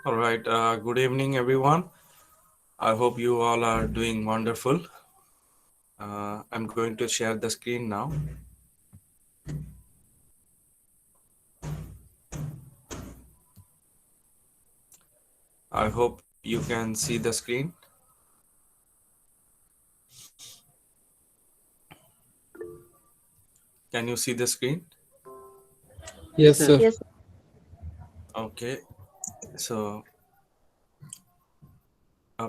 All right. Good evening, everyone. I hope you all are doing wonderful. I'm going to share the screen now. I hope you can see the screen. Can you see the screen? Yes, Yes, sir. sir. Okay. So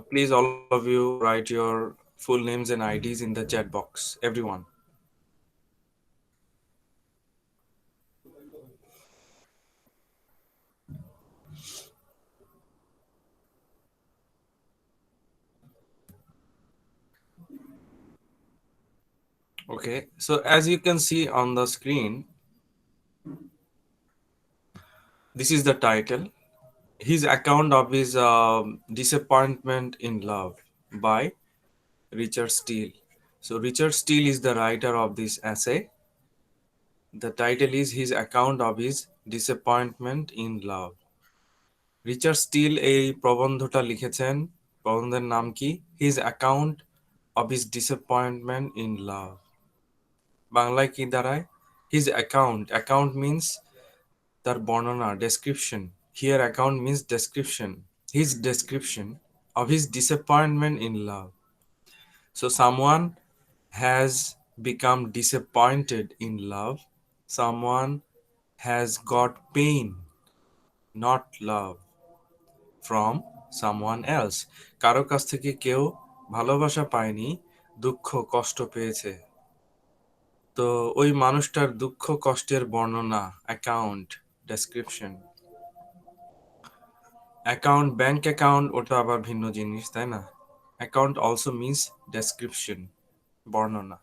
please, all of you, write your full names and IDs in the chat box. Everyone. Okay. So as you can see on the screen, this is the title. His account of his disappointment in love by Richard Steele. So Richard Steele is the writer of this essay. The title is His Account of His Disappointment in Love. Richard Steele এই প্রবন্ধটা লিখেছেন। প্রবন্ধের নাম কি? His account of his disappointment in love. বাংলায় কি দাঁড়ায়? His account, account means তার বর্ণনা, description. Here account means description, his description of his disappointment in love. So someone has become disappointed in love. Someone has got pain, not love, from someone else. কারো কাছ থেকে কেউ ভালোবাসা পায়নি, দুঃখ কষ্ট পেয়েছে। তো ওই মানুষটার দুঃখ কষ্টের বর্ণনা, account, description. Account, bank account ওটা আবার ভিন্ন জিনিস, তাই না? অ্যাকাউন্ট অলসো মিন্স ডেসক্রিপশন, বর্ণনা।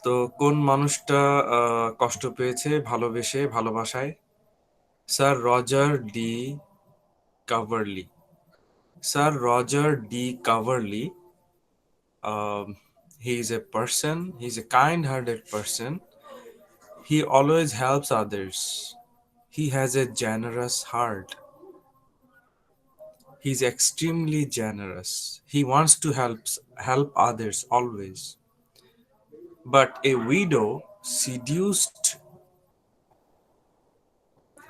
তো কোন মানুষটা কষ্ট পেয়েছে ভালোবেসে, ভালোবাসায়? Sir Roger de Coverley. Sir Roger de Coverley, he is a person, he's a kind-hearted person. He always helps others. He has a generous heart. He's extremely generous. He wants to help others always. But a widow seduced,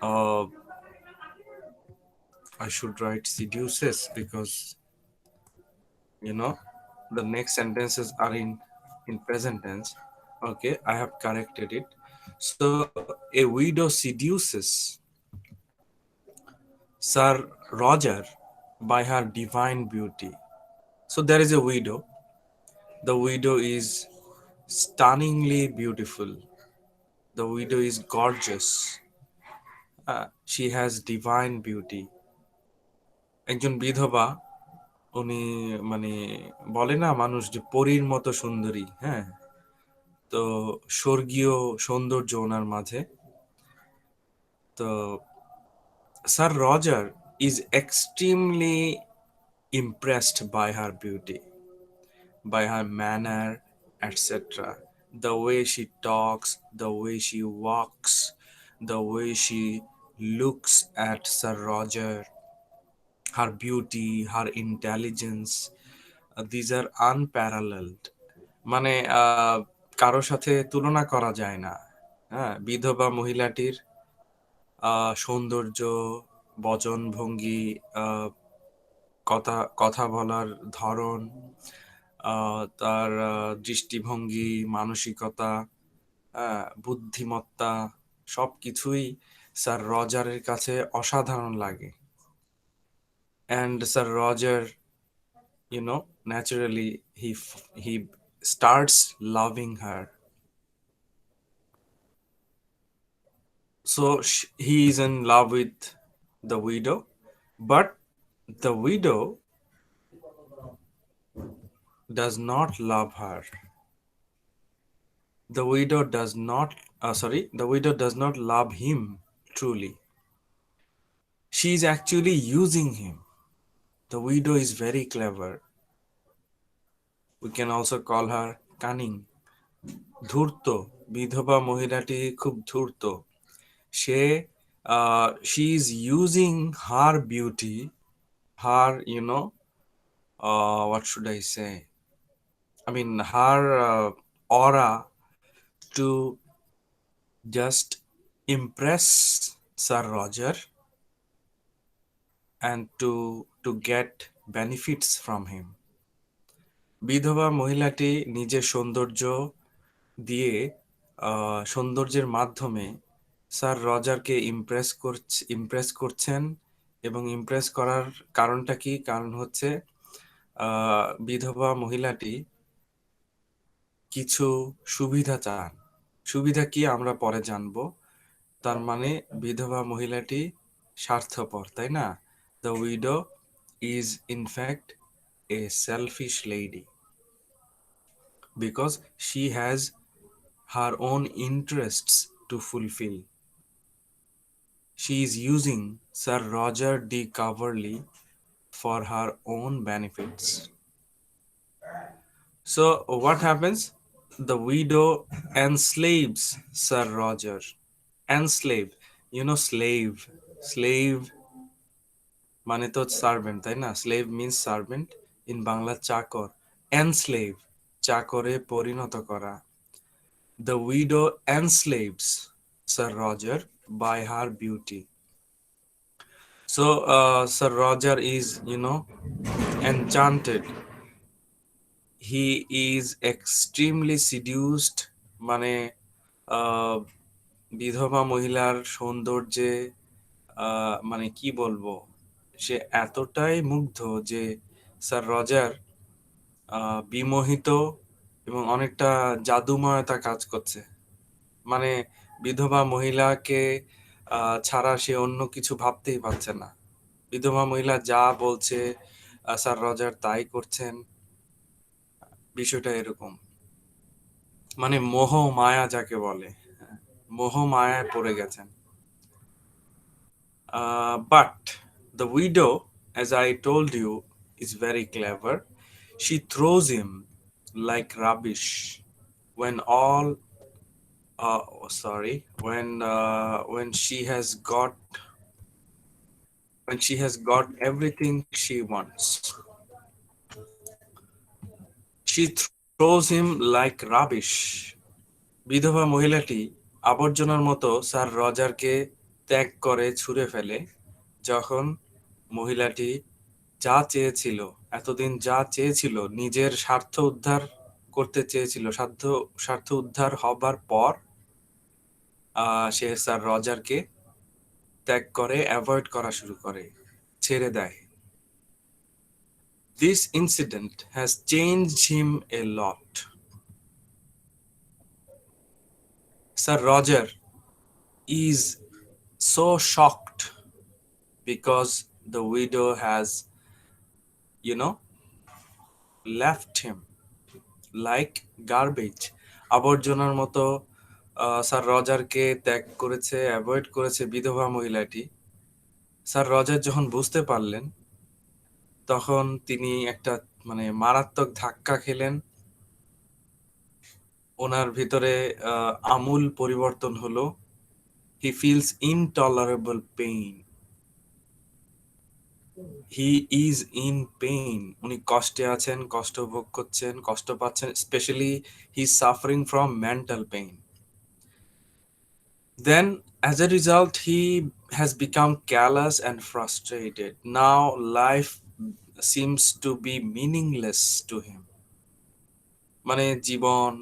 uh, I should write seduces because you know the next sentences are in present tense. Okay, I have corrected it. So a widow seduces Sir Roger by her divine beauty. So there is a widow. The widow is stunningly beautiful. The widow is gorgeous. She has divine beauty. একজন বিধবা, উনি মানে বলে না মানুষ যে পরীর মতো সুন্দরী, হ্যাঁ? তো স্বর্গীয় সৌন্দর্য ওনার মাঝে। তো sir Roger is extremely impressed by her beauty, by her manner, etc. The way she talks, the way she walks, the way she looks at Sir Roger, her beauty, her intelligence, these are unparalleled. মানে কারো সাথে তুলনা করা যায় না। হ্যাঁ, বিধবা মহিলাটির সৌন্দর্য, বচনভঙ্গি, কথা কথা বলার ধরন, তার দৃষ্টিভঙ্গি, মানসিকতা, বুদ্ধিমত্তা, সব কিছুই স্যার রজারের কাছে অসাধারণ লাগে। And sir Roger, naturally he starts loving her. So he is in love with the widow, but the widow does not love her. The widow does not, the widow does not love him truly. She is actually using him. The widow is very clever. We can also call her cunning. ধূর্ত, বিধবা মহিলাটি খুব ধূর্ত। সে She is using her beauty, her, what should I say? I mean, her aura to just impress Sir Roger and to get benefits from him. বিধবা মহিলাটি নিজের সৌন্দর্য দিয়ে সৌন্দর্যের মাধ্যমে স্যার রজারকে ইমপ্রেস করছেন, এবং ইমপ্রেস করার কারণটা কি? কারণ হচ্ছে বিধবা মহিলাটি কিছু সুবিধা চান। সুবিধা কি আমরা পরে জানবো। তার মানে বিধবা মহিলাটি স্বার্থপর, তাই না? The widow is in fact a selfish lady because she has her own interests to fulfill. She is using Sir Roger de Coverley for her own benefits. So, what happens? The widow enslaves Sir Roger. Enslave, slave. Slave মানে তো servant, তাই না? Slave means servant, in Bangla চাকর। এনস্লেভ, চাকরে পরিণত করা। The widow enslaves Sir Roger by her beauty. So Sir Roger is, enchanted. He is extremely seduced. মানে বিধবা মহিলার সৌন্দর্যে মানে কি বলবো, সে এতটাই মুগ্ধ যে স্যার রজার বিমোহিত এবং অনেকটা জাদুময়তা কাজ করছে। মানে বিধবা মহিলাকে ছাড়া সে অন্য কিছু ভাবতেই পারছে না। বিধবা মহিলা যা বলছে স্যার রজার তাই করছেন। বিষয়টা এরকম, মানে মোহ মায়া যাকে বলে, মোহ মায়ায় পড়ে গেছেন। But the widow, as I told you, is very clever. She throws him like rubbish when all when she has got everything she wants. She throws him like rubbish. বিধবা মহিলাটি আবর্জনার মতো স্যার রজারকে ত্যাগ করে ছুঁড়ে ফেলে, যখন মহিলাটি যা চেয়েছিল, এতদিন যা চেয়েছিল, নিজের স্বার্থ উদ্ধার করতে চেয়েছিল, স্বার্থ উদ্ধার হবার পর সে স্যার রজারকে ত্যাগ করে, অ্যাভয়েড করা শুরু করে, ছেড়ে দেয়। This incident has changed him a lot. Sir Roger is so shocked because the widow has, you know, left him like garbage. আবর্জনার মতো স্যার রজারকে ত্যাগ করেছে, অ্যাভয়েড করেছে বিধবা মহিলাটি। স্যার রজার যখন বুঝতে পারলেন, তখন তিনি একটা মানে মারাত্মক ধাক্কা খেলেন। ওনার ভিতরে আমূল পরিবর্তন হলো। He feels intolerable pain. He is in pain. উনি কষ্টে আছেন, কষ্ট ভোগ করছেন, কষ্ট পাচ্ছেন। Specially he is suffering from mental pain. Then, as a result, he has become callous and frustrated. Now, life seems to be meaningless to him. মানে জীবন,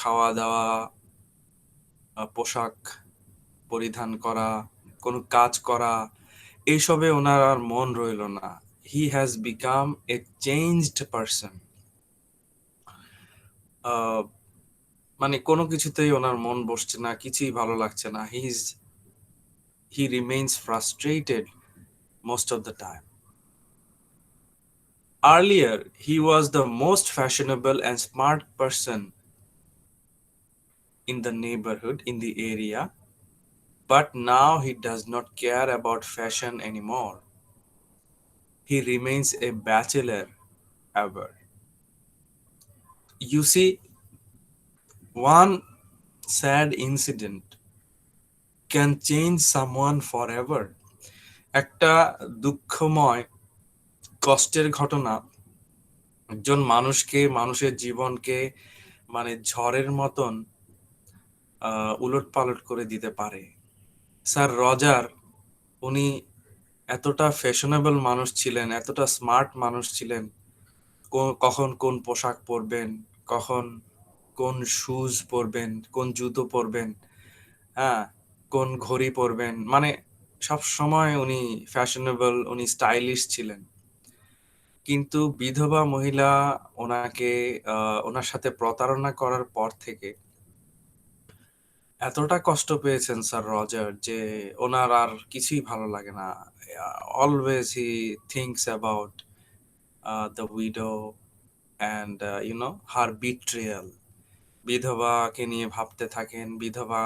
খাওয়া দাওয়া, পোশাক পরিধান করা, কোনো কাজ করা, এইসবে ওনার আর মন রইল না। He has become a changed person. মানে কোনো কিছুতেই ওনার মন বসছে না, কিছুই ভালো লাগছে না। He remains frustrated most of the time. Earlier, he was the most fashionable and smart person in the neighborhood, in the area, but now he does not care about fashion anymore. He remains a bachelor ever. You see, one sad incident can change someone for ever. একটা দুঃখময় কষ্টের ঘটনা একজন মানুষকে, মানুষের জীবনকে মানে ঝড়ের মতন উলট পালট করে দিতে পারে। স্যার রজার, উনি এতটা ফ্যাশনেবল মানুষ ছিলেন, এতটা স্মার্ট মানুষ ছিলেন। কখন কোন পোশাক পরবেন, কখন কোন শুজ পরবেন, কোন জুতো পরবেন, হ্যাঁ, কোন ঘড়ি পরবেন, মানে সব সময় উনি ফ্যাশনেবল, উনি স্টাইলিশ ছিলেন। কিন্তু বিধবা মহিলা ওনাকে ওনার সাথে প্রতারণা করার পর থেকে এতটা কষ্ট পেয়েছেন স্যার রজার যে ওনার আর কিছুই ভালো লাগে না। Always he thinks about the widow and her betrayal. বিধবাকে নিয়ে ভাবতে থাকেন, বিধবা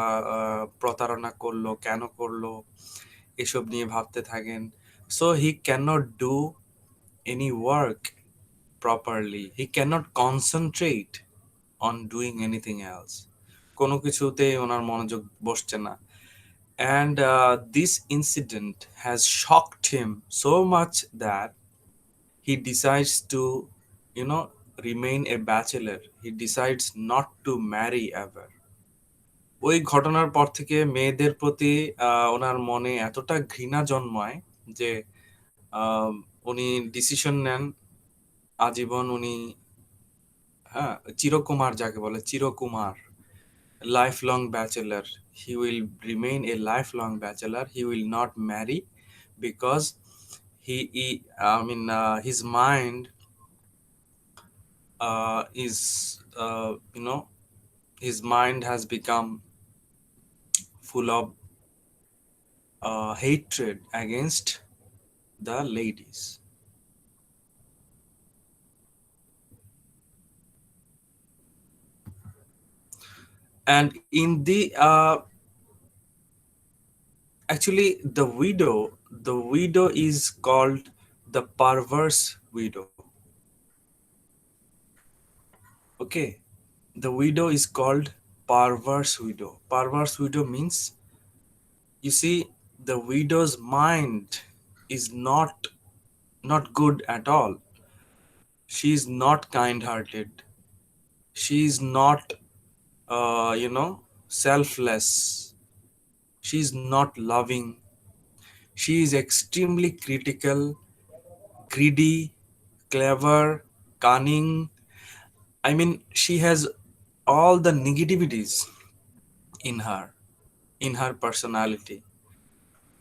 প্রতারণা করলো, কেন করলো, এসব নিয়ে ভাবতে থাকেন। So he cannot do any work properly, he cannot concentrate on doing anything else. কোনো কিছুতেই ওনার মনোযোগ বসছে না। And this incident has shocked him so much that he decides to, you know, remain a bachelor. He decides not to marry ever. ওই ঘটনার পর থেকে মেয়েদের প্রতি ওনার মনে এতটা ঘৃণা জন্মায় যে আহ, উনি ডিসিশন নেন আজীবন উনি, হ্যাঁ, চিরকুমার যাকে বলে, চিরকুমার, lifelong bachelor. He will remain a lifelong bachelor. He will not marry because his mind is, his mind has become full of hatred against the ladies. And in the actually the widow is called the perverse widow. Okay, the widow is called perverse widow. Perverse widow means, you see, the widow's mind is not good at all. She is not kind hearted, she is not selfless, she is not loving, she is extremely critical, greedy, clever, cunning. I mean, she has all the negativities in her, in her personality.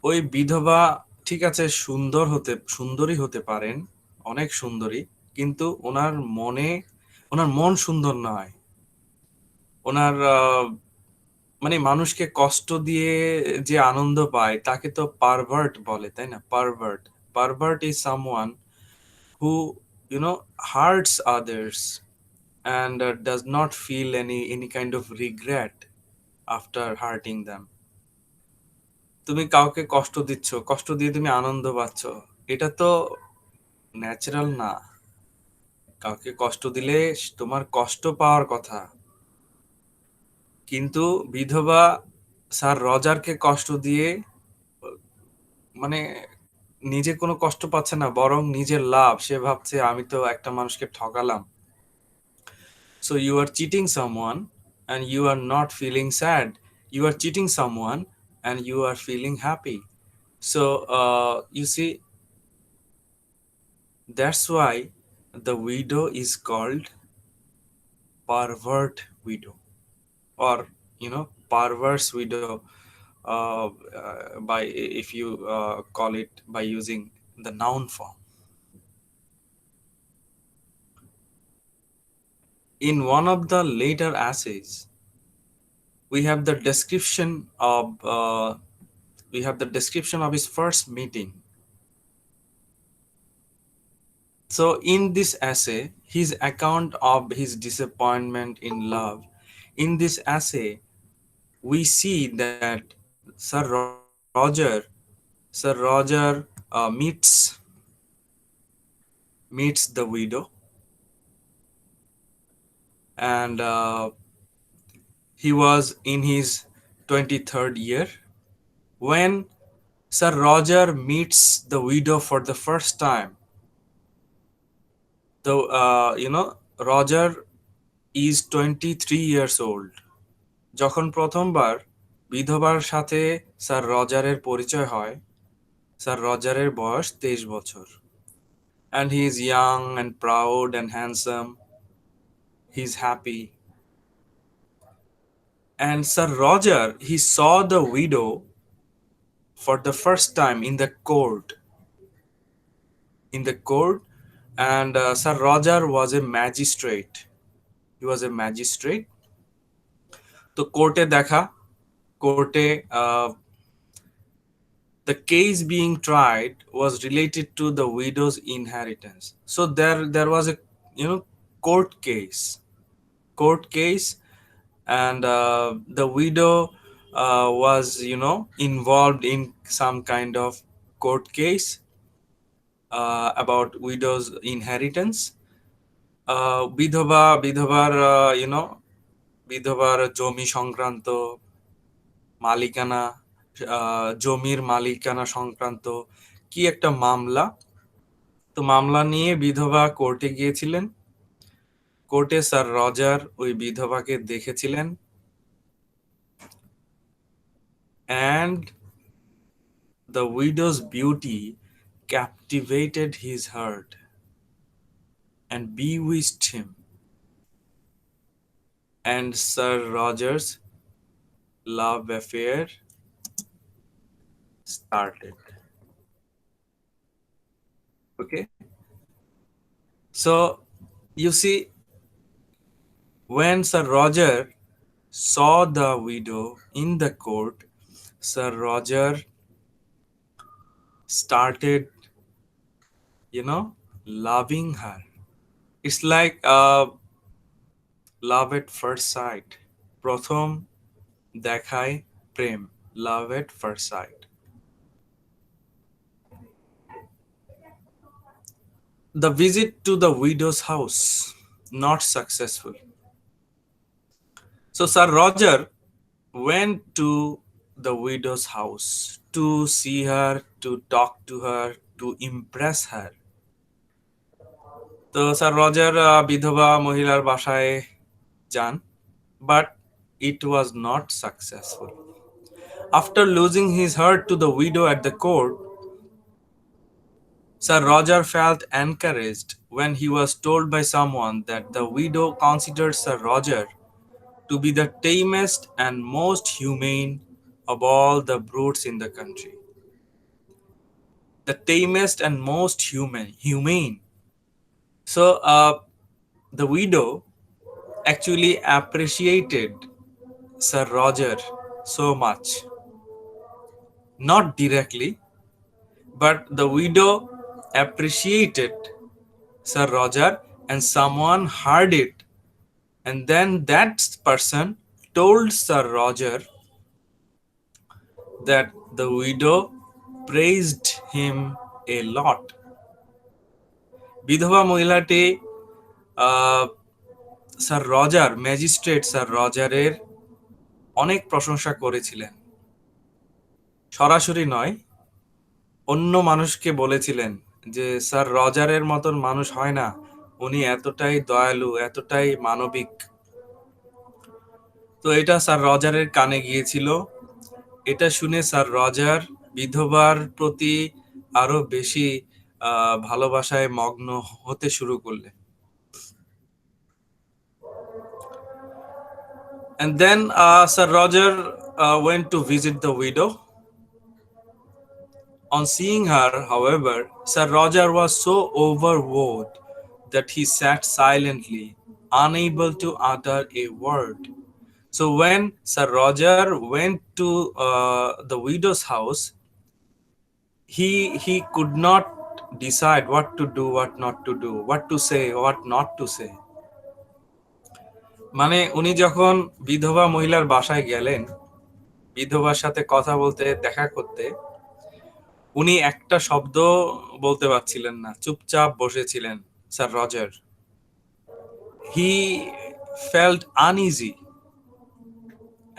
ওই বিধবা ঠিক আছে, সুন্দরী হতে পারেন, অনেক সুন্দরী, কিন্তু ওনার মন সুন্দর নয়। ওনার মানে মানুষকে কষ্ট দিয়ে যে আনন্দ পায় তাকে তো পারভার্ট বলে, তাই না? Pervert, pervert is someone who hurts others and does not feel any kind of regret after hurting them. তুমি কাউকে কষ্ট দিচ্ছ, কষ্ট দিয়ে তুমি আনন্দ পাচ্ছ, এটা তো ন্যাচারাল না। কাউকে কষ্ট দিলে তোমার কষ্ট পাওয়ার কথা। কিন্তু বিধবা স্যার রজারকে কষ্ট দিয়ে মানে নিজে কোনো কষ্ট পাচ্ছে না, বরং নিজের লাভ, সে ভাবছে আমি তো একটা মানুষকে ঠকালাম। So you are cheating someone and you are not feeling sad. You are cheating someone and you are feeling happy. So you see, that's why the widow is called pervert widow, or perverse widow, by if you call it by using the noun form. In one of the later essays, we have the description of his first meeting. So in this essay, his account of his disappointment in love, in this essay, we see that Sir Roger meets the widow, and he was in his 23rd year. When Sir Roger meets the widow for the first time, Roger is 23 years old. যখন প্রথমবার বিধবার সাথে sir রজারের পরিচয় হয়, sir রজারের বয়স 23 বছর। And he is young and proud and handsome. He's happy. And Sir Roger, he saw the widow for the first time in the court. In the court, and Sir Roger was a magistrate. He was a magistrate. তো কোর্টে দেখা, কোর্টে the case being tried was related to the widow's inheritance. So there was a court case, and the widow was involved in some kind of court case about widow's inheritance. বিধবার বিধবার জমি সংক্রান্ত মালিকানা, জমির মালিকানা সংক্রান্ত কি একটা মামলা। তো মামলা নিয়ে বিধবা কোর্টে গিয়েছিলেন। কোর্টে স্যার রজার ওই বিধবাকে দেখেছিলেন, and the widow's beauty captivated his heart and bewitched him, and Sir Roger's love affair started. Okay, so you see, when Sir Roger saw the widow in the court, Sir Roger started loving her. It's like love at first sight. প্রথম দেখায় প্রেম, love at first sight. The visit to the widow's house, not successful. So Sir Roger went to the widow's house to see her, to talk to her, to impress her. তো sir Roger বিধবা মহিলার বাসায় যান, but it was not successful. After losing his heart to the widow at the court, Sir Roger felt encouraged when he was told by someone that the widow considered Sir Roger to be the tamest and most humane of all the brutes in the country. The tamest and most humane. So the widow actually appreciated Sir Roger so much. Not directly, but the widow appreciated Sir Roger, and someone heard it, and then that person told Sir Roger that the widow praised him a lot. বিধবা মহিলাটি sir Roger, magistrate sir রজারের অনেক প্রশংসা করেছিলেন। সরাসরি নয়, অন্য মানুষকে বলেছিলেন যে স্যার রজারের মতন মানুষ হয় না, উনি এতটাই দয়ালু, এতটাই মানবিক। তো এটা স্যার রজারের কানে গিয়েছিল। এটা শুনে স্যার রজার বিধবার প্রতি আরো বেশি ভালোবাসায় মগ্ন হতে শুরু করলেন। And then Sir Roger went to visit the widow. On seeing her, however, Sir Roger was so overwhelmed that he sat silently, unable to utter a word. So when Sir Roger went to the widow's house, he could not decide what to do, what not to do, what to say, what not to say. মানে উনি যখন বিধবা মহিলার বাসায় গেলেন, বিধবার সাথে কথা বলতে, দেখা করতে, উনি একটা শব্দ বলতে পারছিলেন না, চুপচাপ বসেছিলেন sir Roger. He felt uneasy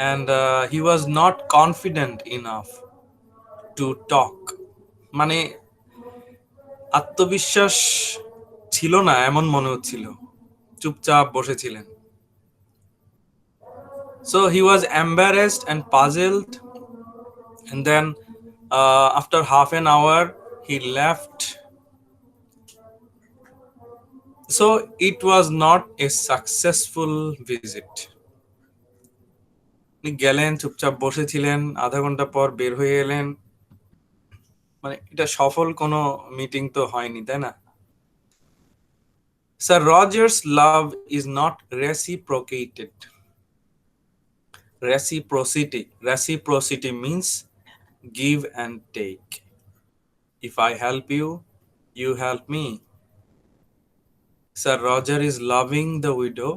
and he was not confident enough. to talk. মানে আত্মবিশ্বাস ছিল না এমন মনে হচ্ছিল, চুপচাপ বসেছিলেন। So he was embarrassed and puzzled, and then after half an hour he left. So it was not a successful visit. উনি গেলেন, চুপচাপ বসেছিলেন, আধা ঘন্টা পর বের হয়ে এলেন। মানে এটা সফল কোনো মিটিং তো হয়নি, তাই না? Sir Roger's love is not reciprocated. Reciprocity means give and take. If I help you, you help me. Sir Roger is loving the widow,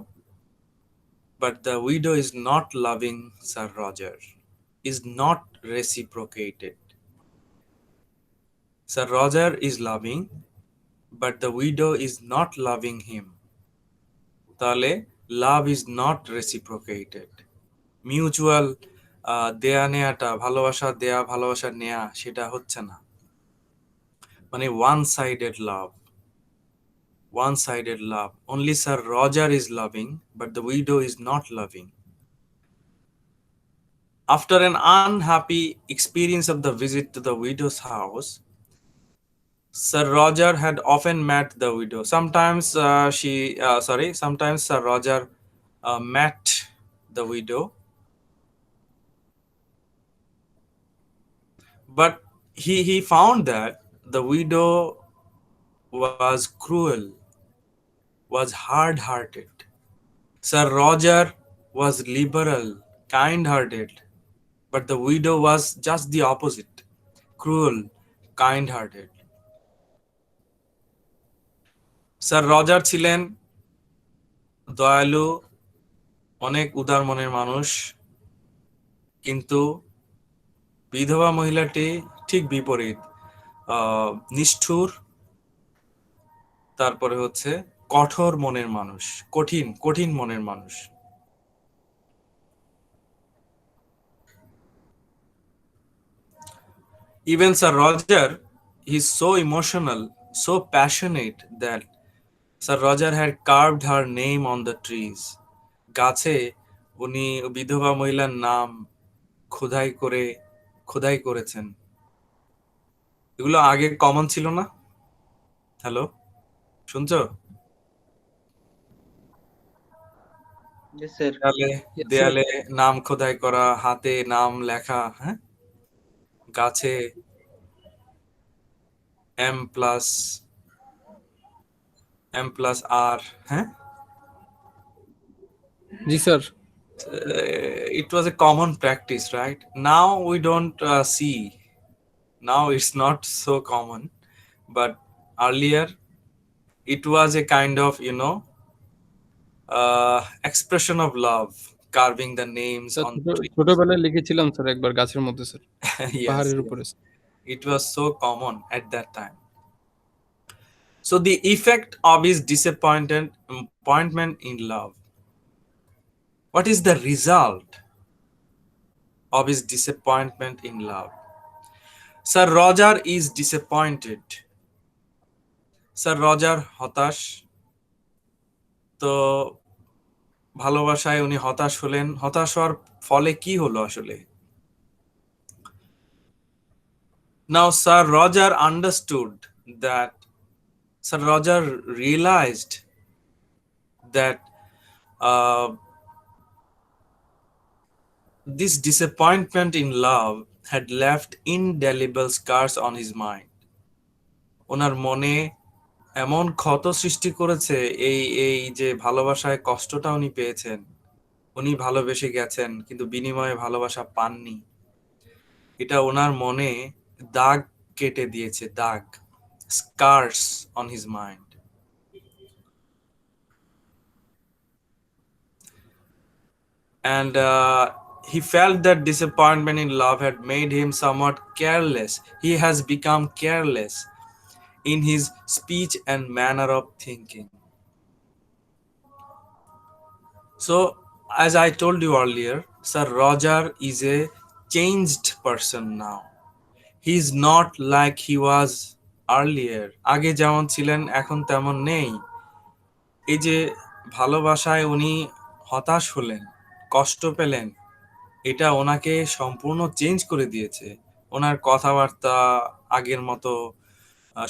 but the widow is not loving Sir Roger. Is not reciprocated. Sir Roger is loving, but the widow is not loving him. তাহলে love is not reciprocated. Mutual দেয়া নেয়াটা, ভালোবাসা দেয়া ভালোবাসা নেয়া, সেটা হচ্ছে না। মানে one sided love. Only Sir Roger is loving, but the widow is not loving. After an unhappy experience of the visit to the widow's house, Sir Roger had often met the widow. Sometimes Sir Roger met the widow, but he found that the widow was cruel, was hard-hearted. Sir Roger was liberal, kind-hearted, but the widow was just the opposite, cruel, kind-hearted. Sir Roger ছিলেন দয়ালু, অনেক উদার মনের মানুষ, কিন্তু বিধবা মহিলাটি ঠিক বিপরীত, নিষ্ঠুর, তারপরে হচ্ছে কঠোর মনের মানুষ, কঠিন মনের মানুষ। Even Sir Roger is so emotional, so passionate that Sir Roger had carved her name on the trees. গাছে উনি বিধবা মহিলার নাম খোদাই করেছেন। এগুলো আগে কমন ছিল না? হ্যালো, শুনছো? Yes, sir. Yes, sir. দেয়ালে নাম খোদাই করা, হাতে নাম লেখা, হ্যাঁ, গাছে M+R, হ্যাঁ। Ji, sir. It was a common practice, right? Now we don't see. Now it's not so common, but earlier it was a kind of, expression of love, carving the names Sir, on trees. ছোটবেলায় লিখেছিলাম sir একবার গাছের মধ্যে sir, Yes, পাহাড়ের yes. উপরে। It was so common at that time. So the effect of his disappointment in love. What is the result of his disappointment in love? Sir Roger is disappointed. Sir Roger হতাশ। তো ভালোবাসায় উনি হতাশ হলেন। হতাশ হওয়ার ফলে কি হলো আসলে? Now Sir Roger understood that, Sir Roger realized that this disappointment in love had left indelible scars on his mind. ওনার মনে এমন ক্ষত সৃষ্টি করেছে, এই যে ভালোবাসায় কষ্টটা উনি পেয়েছেন, উনি ভালোবেসে গেছেন কিন্তু বিনিময়ে ভালোবাসা পাননি, এটা ওনার মনে দাগ কেটে দিয়েছে, দাগ, scars on his mind. And he felt that disappointment in love had made him somewhat careless. He has become careless in his speech and manner of thinking. So, as I told you earlier, Sir Roger is a changed person now. He is not like he was earlier, আগে যেমন ছিলেন এখন তেমন নেই। এই যে ভালোবাসায় উনি হতাশ হলেন, কষ্ট পেলেন, এটা ওনাকে সম্পূর্ণ চেঞ্জ করে দিয়েছে। ওনার কথাবার্তা আগের মতো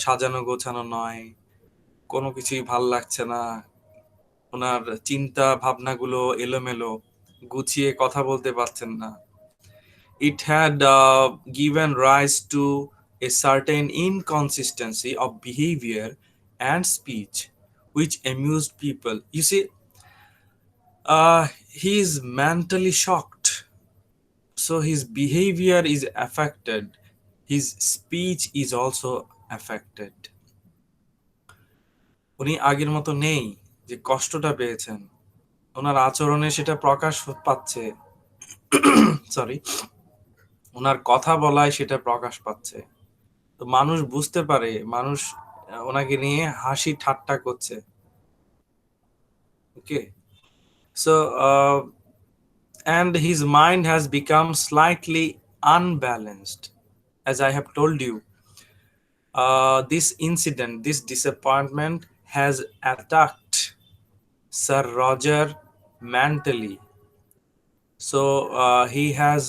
সাজানো গোছানো নয়, কোনো কিছুই ভাল লাগছে না, ওনার চিন্তা ভাবনাগুলো এলোমেলো, গুছিয়ে কথা বলতে পারছেন না। It had given rise to a certain inconsistency of behavior and speech, which amused people. You see, he is mentally shocked, so his behavior is affected, his speech is also affected. উনি আগের মতো নেই, যে কষ্টটা পেয়েছেন ওনার আচরণে সেটা প্রকাশ পাচ্ছে, সরি, ওনার কথা বলায় সেটা প্রকাশ পাচ্ছে। তো মানুষ বুঝতে পারে, মানুষ ওনাকে নিয়ে হাসি ঠাট্টা করছে। ওকে, so and his mind has become slightly unbalanced. As I have told you, this incident, this disappointment has attacked Sir Roger mentally. So he has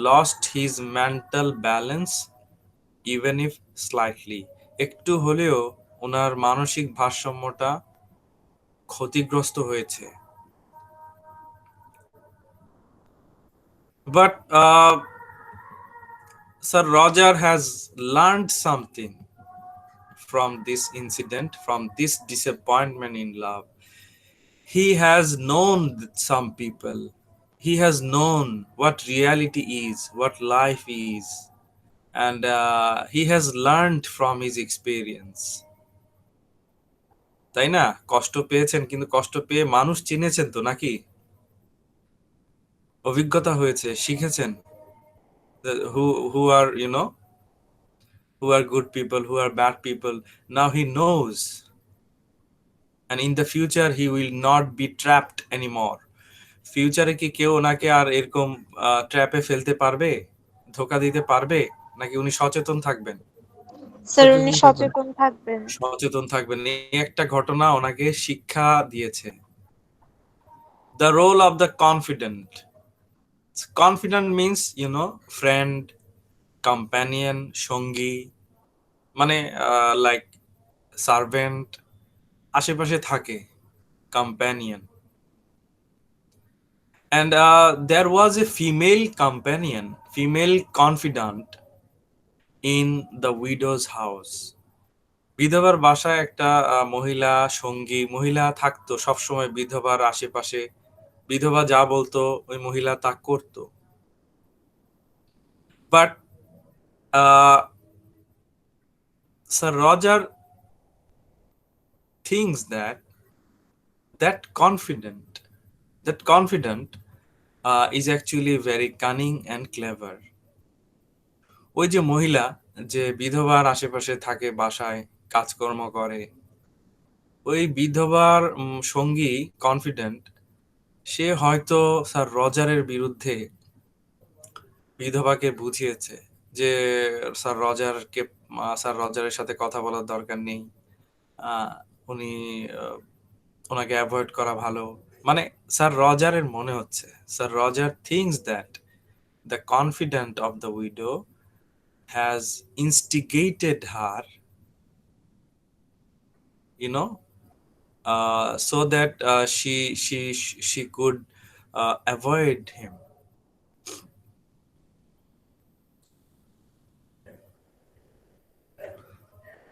lost his mental balance, even if slightly. একটু হলেও ওনার মানসিক ভারসাম্যটা ক্ষতিগ্রস্ত হয়েছে। But Sir Roger has learned something from this incident, from this disappointment in love. He has known some people. He has known what reality is, what life is, and he has learned from his experience. তাই না? কষ্ট পেয়েছেন, কিন্তু কষ্ট পেয়ে মানুষ চিনেছেন তো নাকি? অভিজ্ঞতা হয়েছে, শিখেছেন who are who are good people, who are bad people. Now he knows, and in the future he will not be trapped anymore. ফিউচারে কি কেউ ওনাকে আর এরকম ট্র্যাপে ফেলতে পারবে, ধোকা দিতে পারবে, নাকি উনি সচেতন থাকবেন? স্যার উনি সচেতন থাকবেন। সচেতন থাকবেন। এই একটা ঘটনা ওনাকে শিক্ষা দিয়েছে। The role of the confident. Confident means friend, companion, সঙ্গী, মানে লাইক সার্ভেন্ট, আশেপাশে থাকে, companion. And there was a female companion, female confidant in the widow's house. বিধবার বাসায় একটা মহিলা সঙ্গী, মহিলা থাকতো সবসময় বিধবার আশেপাশে। বিধবা যা বলতো ওই মহিলা তা করতো। But Sir Roger thinks that confident is actually very cunning and clever. ওই যে মহিলা যে বিধবার আশেপাশে থাকে, বাসায় কাজকর্ম করে, ওই বিধবার সঙ্গী কনফিডেন্ট, সে হয়তো স্যার রজারের বিরুদ্ধে বিধবাকে বুঝিয়েছে যে স্যার রজারের সাথে কথা বলার দরকার নেই, উনি ওনাকে অ্যাভয়েড করা ভালো। মানে স্যার রজারের মনে হচ্ছে, sir Roger things that the confident of the widow has instigated her, so that she could avoid him.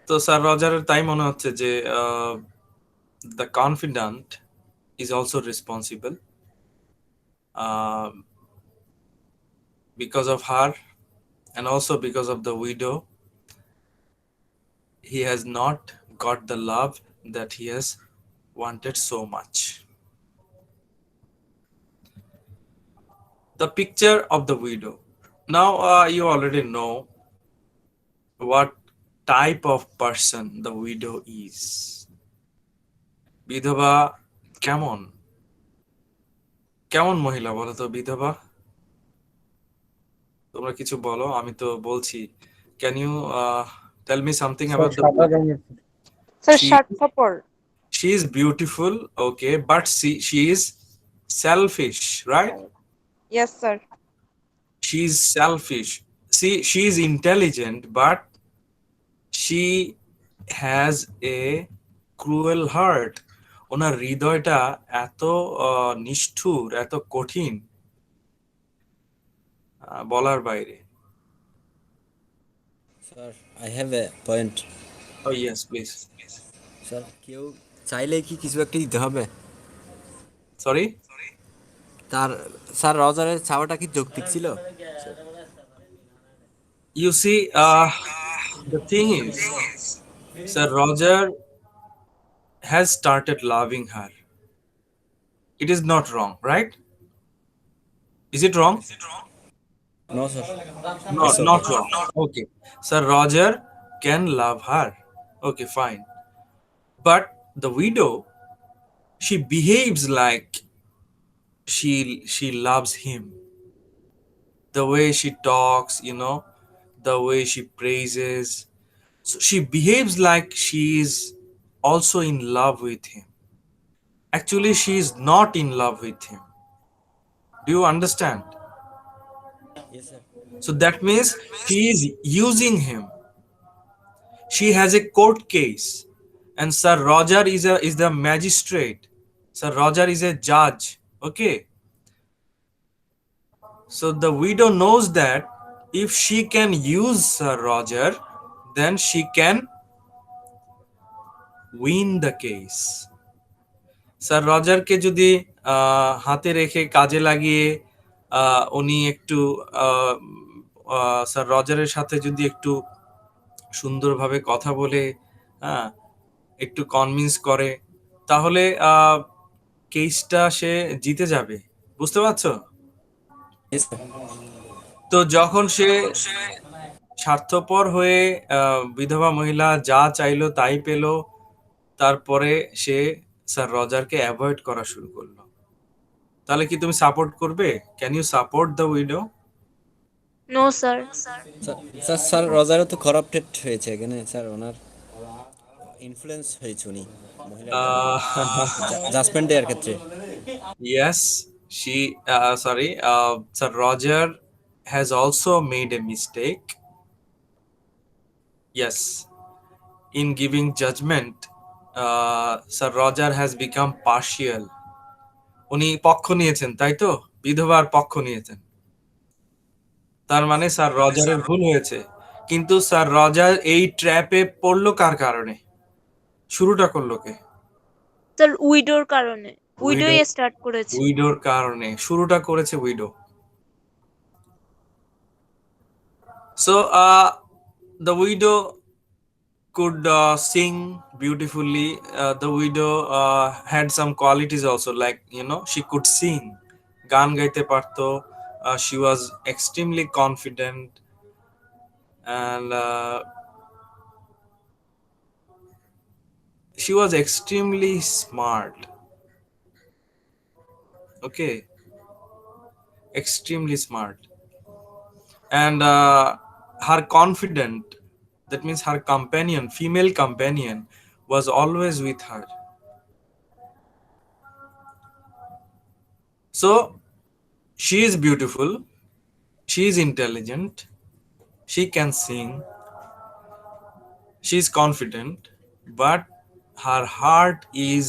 তো স্যার রজারের তাই মনে হচ্ছে যে the confidant is also responsible because of her, and also because of the widow. He has not got the love that he has wanted so much. The picture of the widow. Now you already know what type of person the widow is. বিধবা কেমন কেমন মহিলা বলো তো? বিধবা তো তোমরা কিছু বলো, আমি তো বলছি। Can you tell me something sir about the সাদা রঙের স্যার she স্বার্থপর। she is beautiful, okay, but she is selfish, right? Yes sir. She is selfish. See, she is intelligent, but she has a cruel heart. ওনার হৃদয়টা এত নিষ্ঠুর, এত কঠিন, বলার বাইরে। Sir I have a point. Oh yes, please. Sir কেউ চাইলে কি কিছু একটা দিতে হবে? Sorry? তার স্যার রজারের চাওয়াটা কি যৌক্তিক ছিল? You see, the thing is, Sir Roger has started loving her. It is not wrong, right? Is it wrong? No sir. Not, It's okay. not wrong. Okay. Sir Roger can love her. Okay, fine. But the widow, she behaves like she loves him. The way she talks, the way she praises. So she behaves like she is also in love with him. Actually, she is not in love with him. Do you understand? Yes, sir. So that means she is using him. She has a court case, and Sir Roger is the magistrate. Sir Roger is a judge. Okay. So the widow knows that if she can use Sir Roger, then she can win the case. Sir রজারকে যদি হাতে রেখে কাজে লাগিয়ে উনি একটু sir রজারের সাথে যদি একটু সুন্দরভাবে কথা বলে, হ্যাঁ, একটু কনভিন্স করে, তাহলে কেসটা সে জিতে যাবে। বুঝতে পারছো? Yes, sir. তো যখন সে স্বার্থপর হয়ে বিধবা মহিলা যা চাইলো তাই পেল, তারপরে সে স্যার রজারকে অ্যাভয়েড করা শুরু করলো। তাহলে কি তুমি সাপোর্ট করবে? Can you support the widow? No sir. Sir sir রজারও তো করাপ্টেড হয়েছে এখানে স্যার, ওনার ইনফ্লুয়েন্স হয়েছে উনি মহিলাটা জাজমেন্ট দেওয়ার ক্ষেত্রে। Yes, Sir Roger has also made a mistake. Yes, in giving judgment, Sir Roger has become partial. উনি পক্ষ নিয়েছেন, তাই তো? বিধবার পক্ষ নিয়েছেন। তার মানে স্যার রজারের ভুল হয়েছে। কিন্তু স্যার রজার এই ট্র্যাপে পড়লো কার কারণে? শুরুটা করলো কে? স্যার উইডোর কারণে। উইডোই স্টার্ট করেছে। উইডোর কারণে শুরুটা করেছে widow. So the widow could sing beautifully. The widow had some qualities also, like she could sing, গান গাইতে পারতো. She was extremely confident, and she was extremely smart. Okay, extremely smart. And her confident, that means her companion, female companion, was always with her. So she is beautiful, she is intelligent, she can sing, she is confident, but her heart is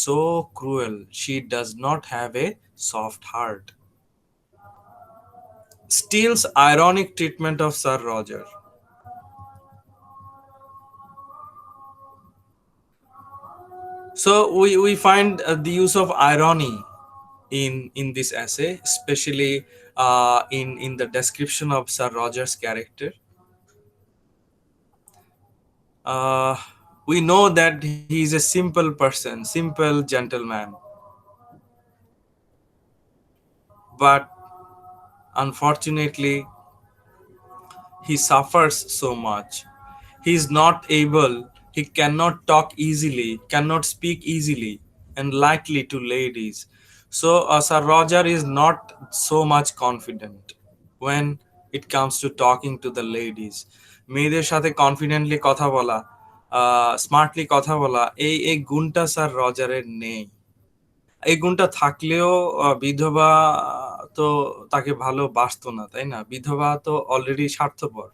so cruel. She does not have a soft heart. Steele's ironic treatment of Sir Roger. So we find the use of irony in this essay, especially in the description of Sir Roger's character. We know that he is a simple person, simple gentleman, but unfortunately he suffers so much. He is not able, he cannot talk easily, cannot speak easily and lightly to ladies. So Sir Roger is not so much confident when it comes to talking to the ladies. মেয়েদের সাথে confidently কথা বলা, smartly কথা বলা, এই গুণটা sir রজারের নেই। এই গুণটা থাকলেও বিধবা তো তাকে ভালোবাসতো না, তাই না? বিধবা তো অলরেডি স্বার্থপর।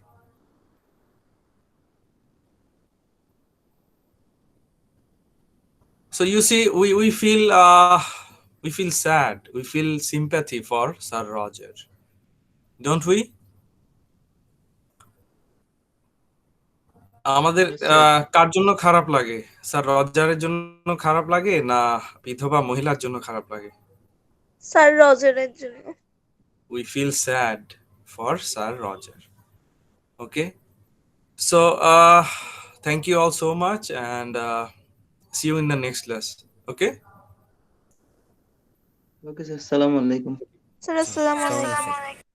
So you see, we feel sad, we feel sympathy for Sir Roger, don't we? আমাদের Yes, sir. কার জন্য খারাপ লাগে? স্যার রজারের জন্য খারাপ লাগে না বিধবা মহিলার জন্য খারাপ লাগে? স্যার রজারের জন্য। We feel sad for Sir Roger. Okay, so thank you all so much, and see you in the next class. Okay. Okay, sir. Assalamu alaikum. Sir আসসালামু আসসালামু আলাইকুম। আলাইকুম।